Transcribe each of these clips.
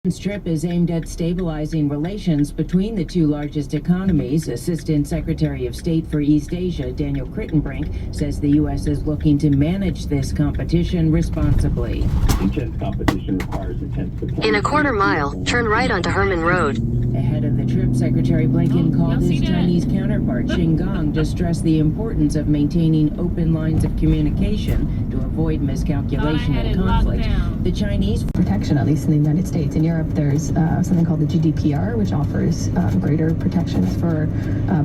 This trip is aimed at stabilizing relations between the two largest economies. Assistant Secretary of State for East Asia, Daniel Crittenbrink, says the U.S. is looking to manage this competition responsibly. Intense competition requires intense diplomacy. In a quarter mile, turn right onto Herman Road. Ahead of the trip, Secretary Blinken called his Chinese counterpart, Xingang, to stress the importance of maintaining open lines of communication to avoid miscalculation and conflict. The Chinese protection, at least in the United States. In Europe, there's something called the GDPR, which offers greater protections for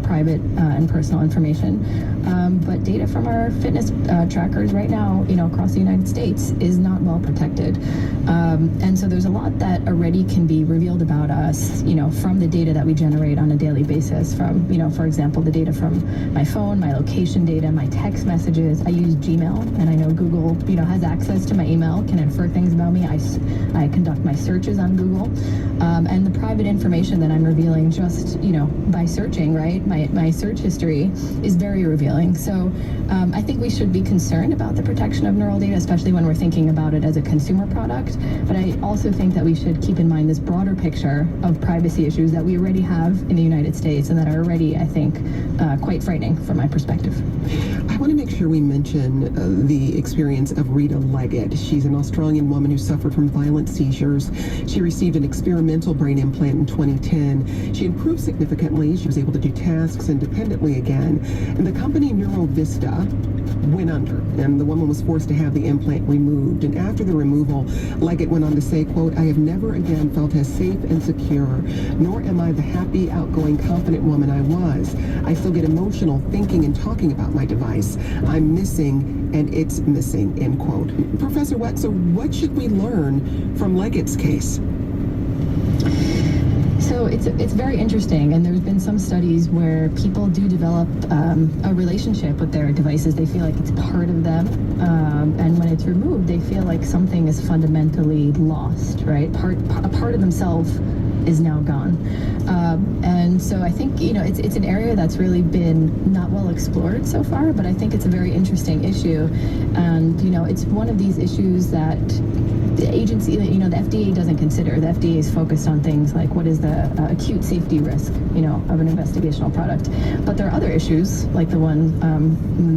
private and personal information. But data from our fitness trackers right now, across the United States is not well protected. And so there's a lot that already can be revealed about us, from the data that we generate on a daily basis, from, for example, the data from my phone, my location data, my text messages. I use Gmail, and I know Google, has access to my email, can infer things about me. I conduct my searches on Google, and the private information that I'm revealing just, by searching, right? My search history is very revealing. So I think we should be concerned about the protection of neural data, especially when we're thinking about it as a consumer product. But I also think that we should keep in mind this broader picture of privacy issues that we already have in the United States and that are already, I think, quite frightening from my perspective. I want to make sure we mention the experience of Rita Leggett. She's an Australian woman who suffered from violent seizures. She received an experimental brain implant in 2010. She improved significantly. She was able to do tasks independently again. And the company NeuroVista went under, and the woman was forced to have the implant removed. And after the removal, Leggett went on to say, quote, "I have never again felt as safe and secure, nor am I the happy, outgoing, confident woman I was. I still get emotional thinking and talking about my device. I'm missing, and it's missing," end quote. Professor Wetzel, what should we learn from Leggett's case? So it's very interesting, and there's been some studies where people do develop a relationship with their devices. They feel like it's part of them, and when it's removed, they feel like something is fundamentally lost, right? A part of themselves is now gone. And so I think, it's an area that's really been not well explored so far, but I think it's a very interesting issue. And, it's one of these issues that the agency, the FDA doesn't consider. The FDA is focused on things like what is the acute safety risk, of an investigational product. But there are other issues, like the one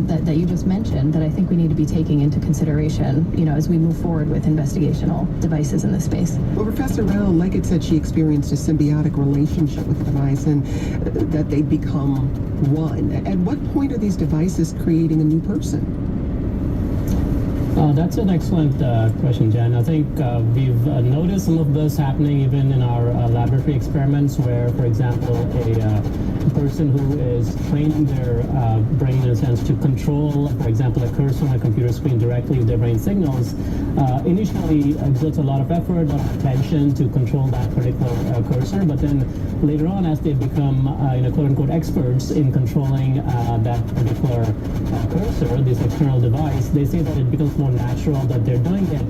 that you just mentioned, that I think we need to be taking into consideration, as we move forward with investigational devices in this space. Well, Professor Rao, Leggett said she experienced a symbiotic relationship with the device and that they become one. At what point are these devices creating a new person? That's an excellent question, Jen. I think we've noticed some of this happening even in our laboratory experiments where, for example, a person who is training their brain in a sense to control, for example, a cursor on a computer screen directly with their brain signals, initially exerts a lot of effort, a lot of attention to control that particular cursor, but then later on, as they become, quote-unquote experts in controlling that particular cursor, this external device, they say that it becomes more natural that they're doing it,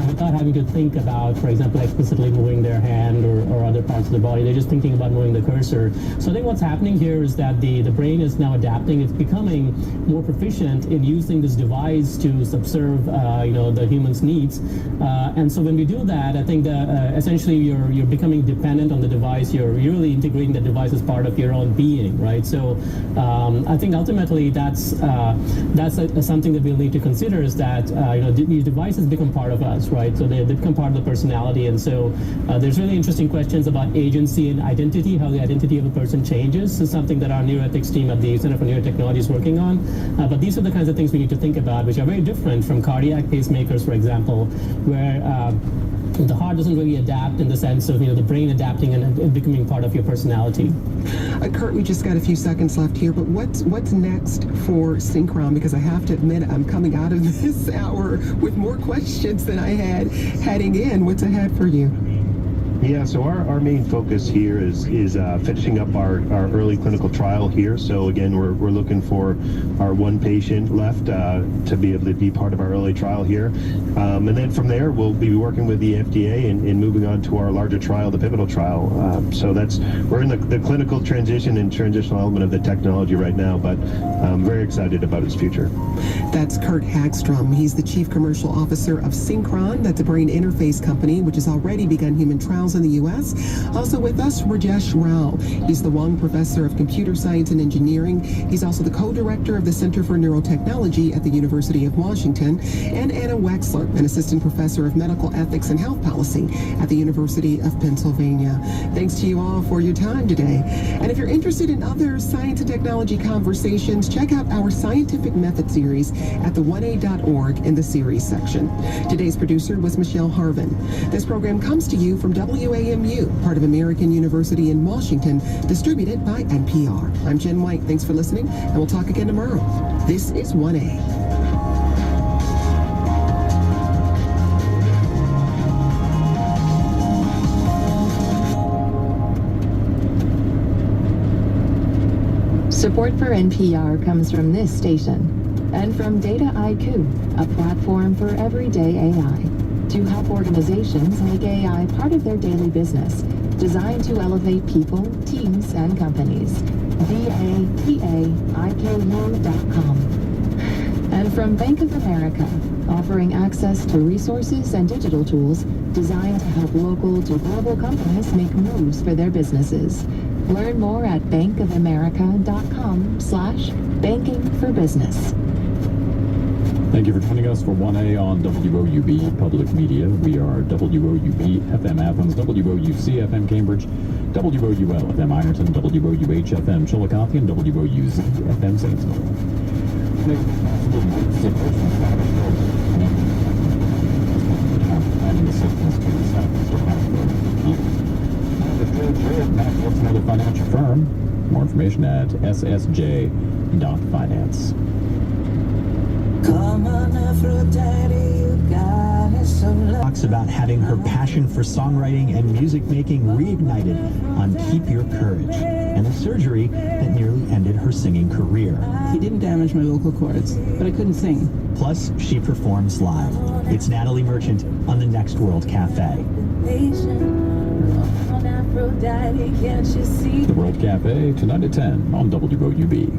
without having to think about, for example, explicitly moving their hand or other parts of the body. They're just thinking about moving the cursor. So I think what's happening here is that the brain is now adapting. It's becoming more proficient in using this device to subserve, the human's needs. And so when we do that, I think that essentially you're becoming dependent on the device. You're really integrating the device as part of your own being, right? So I think ultimately that's something that we'll need to consider is that these devices become part of us, right? So they become part of the personality, and so there's really interesting questions about agency and identity, how the identity of a person changes. Is something that our neuroethics team at the Center for Neurotechnology is working on. But these are the kinds of things we need to think about, which are very different from cardiac pacemakers, for example, where the heart doesn't really adapt in the sense of the brain adapting and becoming part of your personality. Kurt, we just got a few seconds left here, but what's next for Synchron? Because I have to admit, I'm coming out of this hour with more questions than I had heading in. What's ahead for you? Yeah, so our main focus here is finishing up our early clinical trial here. So again, we're looking for our one patient left to be able to be part of our early trial here. And then from there, we'll be working with the FDA and moving on to our larger trial, the pivotal trial. So we're in the clinical transition and transitional element of the technology right now, but I'm very excited about its future. That's Kurt Hagstrom. He's the Chief Commercial Officer of Synchron. That's a brain interface company which has already begun human trials trials in the U.S. Also with us, Rajesh Rao. He's the Wong Professor of Computer Science and Engineering. He's also the co-director of the Center for Neurotechnology at the University of Washington. And Anna Wexler, an assistant professor of medical ethics and health policy at the University of Pennsylvania. Thanks to you all for your time today. And if you're interested in other science and technology conversations, check out our Scientific Method series at the1a.org in the series section. Today's producer was Michelle Harvin. This program comes to you from WAMU, part of American University in Washington, distributed by NPR. I'm Jen White. Thanks for listening, and we'll talk again tomorrow. This is 1A. Support for NPR comes from this station and from Data IQ, a platform for everyday AI, to help organizations make AI part of their daily business, designed to elevate people, teams, and companies. DATAIKU.com. And from Bank of America, offering access to resources and digital tools designed to help local to global companies make moves for their businesses. Learn more at bankofamerica.com/banking-for-business. Thank you for joining us for 1A on WOUB Public Media. We are WOUB FM Athens, WOUC FM Cambridge, WOUL FM Ironton, WOUH FM Chillicothe, and WOUZ FM Saintsville. What's another financial firm? More information at ssj.finance. Talks about having her passion for songwriting and music making reignited on Keep Your Courage, and a surgery that nearly ended her singing career. He didn't damage my vocal cords, but I couldn't sing. Plus, she performs live. It's Natalie Merchant on the Next World Cafe. The World Cafe, tonight at 10 on WOUB.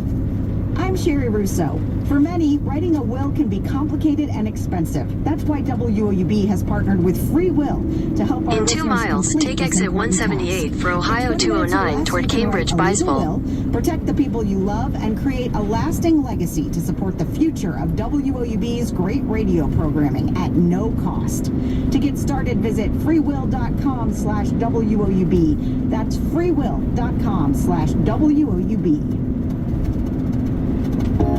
I'm Sherry Rousseau. For many, writing a will can be complicated and expensive. That's why WOUB has partnered with Free Will to help our In 2 miles, take exit 178 for Ohio 209 toward Cambridge, Byesville. Protect the people you love and create a lasting legacy to support the future of WOUB's great radio programming at no cost. To get started, visit freewill.com/WOUB. That's freewill.com/WOUB.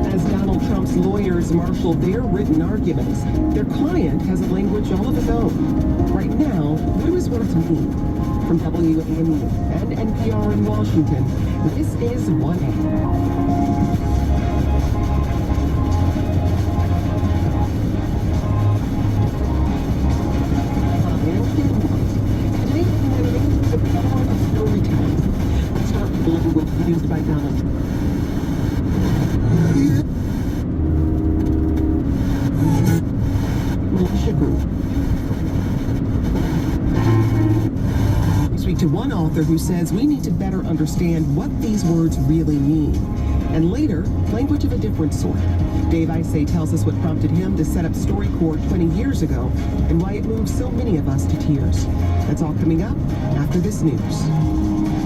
As Donald Trump's lawyers marshal their written arguments, their client has a language all of his own. Right now, what does words mean? From WAMU and NPR in Washington, this is 1A. Let's start with the language used by Donald Trump. Militia group. We speak to one author who says we need to better understand what these words really mean. And later, language of a different sort. Dave Isay tells us what prompted him to set up StoryCorps 20 years ago and why it moves so many of us to tears. That's all coming up after this news.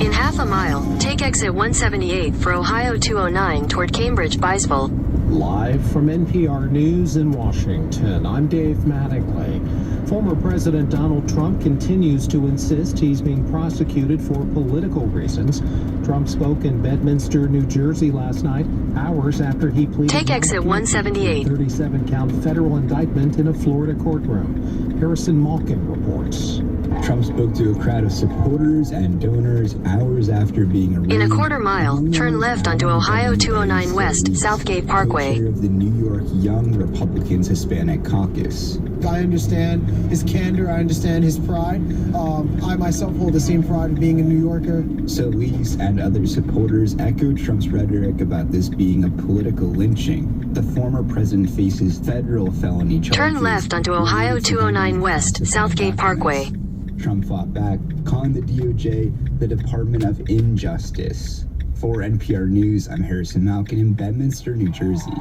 In half a mile, take exit 178 for Ohio 209 toward Cambridge, Byesville. Live from NPR News in Washington, I'm Dave Mattingly. Former President Donald Trump continues to insist he's being prosecuted for political reasons. Trump spoke in Bedminster, New Jersey last night, hours after he pleaded Take exit 178. 37-count federal indictment in a Florida courtroom. Harrison Malkin reports. Trump spoke to a crowd of supporters and donors hours after being arraigned. In a quarter mile, turn left onto Ohio 209 West, Southgate Parkway. Of the New York Young Republicans Hispanic Caucus. I understand his candor. I understand his pride. I myself hold the same pride of being a New Yorker. Solis and other supporters echoed Trump's rhetoric about this being a political lynching. The former president faces federal felony charges. Turn left onto Ohio 209 West, Southgate Parkway. Trump fought back, calling the DOJ the Department of Injustice. For NPR News, I'm Harrison Malkin in Bedminster, New Jersey.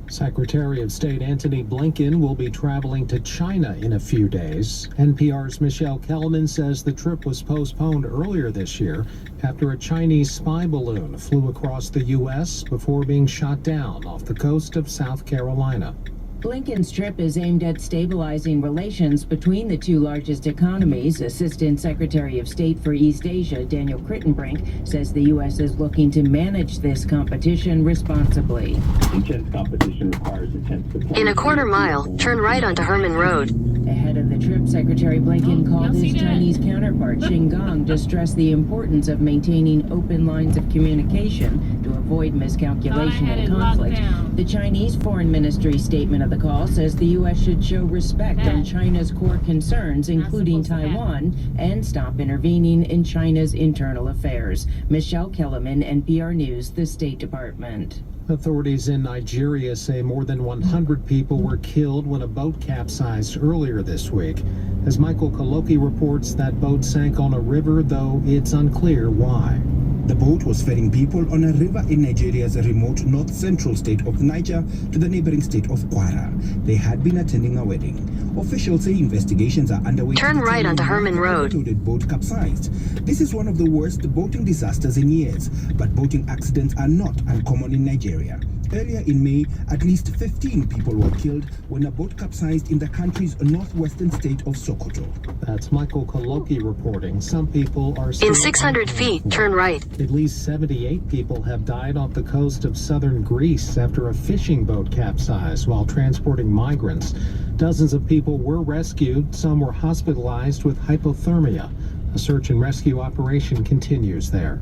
Secretary of State Antony Blinken will be traveling to China in a few days. NPR's Michelle Kellerman says the trip was postponed earlier this year after a Chinese spy balloon flew across the U.S. before being shot down off the coast of South Carolina. Blinken's trip is aimed at stabilizing relations between the two largest economies. Assistant Secretary of State for East Asia, Daniel Crittenbrink, says the U.S. is looking to manage this competition responsibly. Intense competition requires intense diplomacy. In a quarter mile, turn right onto Herman Road. Ahead of the trip, Secretary Blinken called his Chinese counterpart, Xingang, to stress the importance of maintaining open lines of communication to avoid miscalculation and conflict. The Chinese Foreign Ministry statement of the call says the U.S. should show respect on China's core concerns, including Taiwan, and stop intervening in China's internal affairs. Michelle Kellerman, NPR News, the State Department. Authorities in Nigeria say more than 100 people were killed when a boat capsized earlier this week. As Michael Koloki reports, that boat sank on a river, though it's unclear why. The boat was ferrying people on a river in Nigeria's remote north-central state of Niger to the neighboring state of Kwara. They had been attending a wedding. Officials say investigations are underway. Turn right onto Herman Road. The boat capsized. This is one of the worst boating disasters in years, but boating accidents are not uncommon in Nigeria. Earlier in May, at least 15 people were killed when a boat capsized in the country's northwestern state of Sokoto. That's Michael Koloki reporting. Some people are still in 600 feet, turn right. At least 78 people have died off the coast of southern Greece after a fishing boat capsized while transporting migrants. Dozens of people were rescued. Some were hospitalized with hypothermia. A search and rescue operation continues there.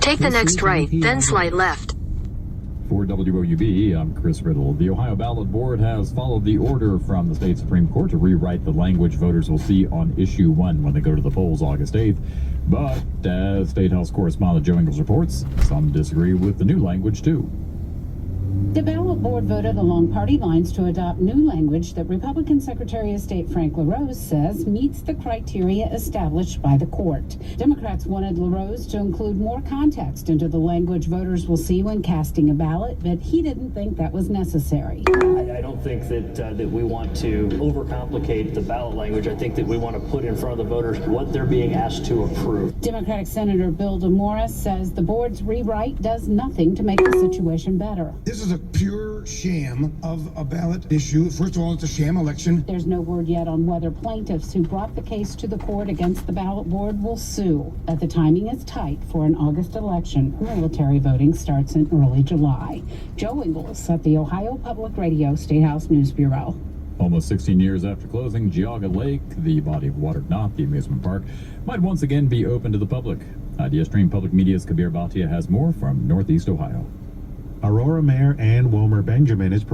Take the next right, then slide left. For WOUB, I'm Chris Riddle. The Ohio Ballot Board has followed the order from the state Supreme Court to rewrite the language voters will see on Issue 1 when they go to the polls August 8th. But, as State House correspondent Joe Ingles reports, some disagree with the new language, too. The ballot board voted along party lines to adopt new language that Republican Secretary of State Frank LaRose says meets the criteria established by the court. Democrats wanted LaRose to include more context into the language voters will see when casting a ballot, but he didn't think that was necessary. I don't think that we want to overcomplicate the ballot language. I think that we want to put in front of the voters what they're being asked to approve. Democratic Senator Bill DeMoris says the board's rewrite does nothing to make the situation better. This is a pure sham of a ballot issue. First of all, it's a sham election. There's no word yet on whether plaintiffs who brought the case to the court against the ballot board will sue. But the timing is tight for an August election. Military voting starts in early July. Joe Ingles at the Ohio Public Radio State House News Bureau. Almost 16 years after closing, Geauga Lake, the body of water not the amusement park, might once again be open to the public. Idea Stream Public Media's Kabir Bhatia has more from Northeast Ohio. Aurora Mayor Ann Womer Benjamin is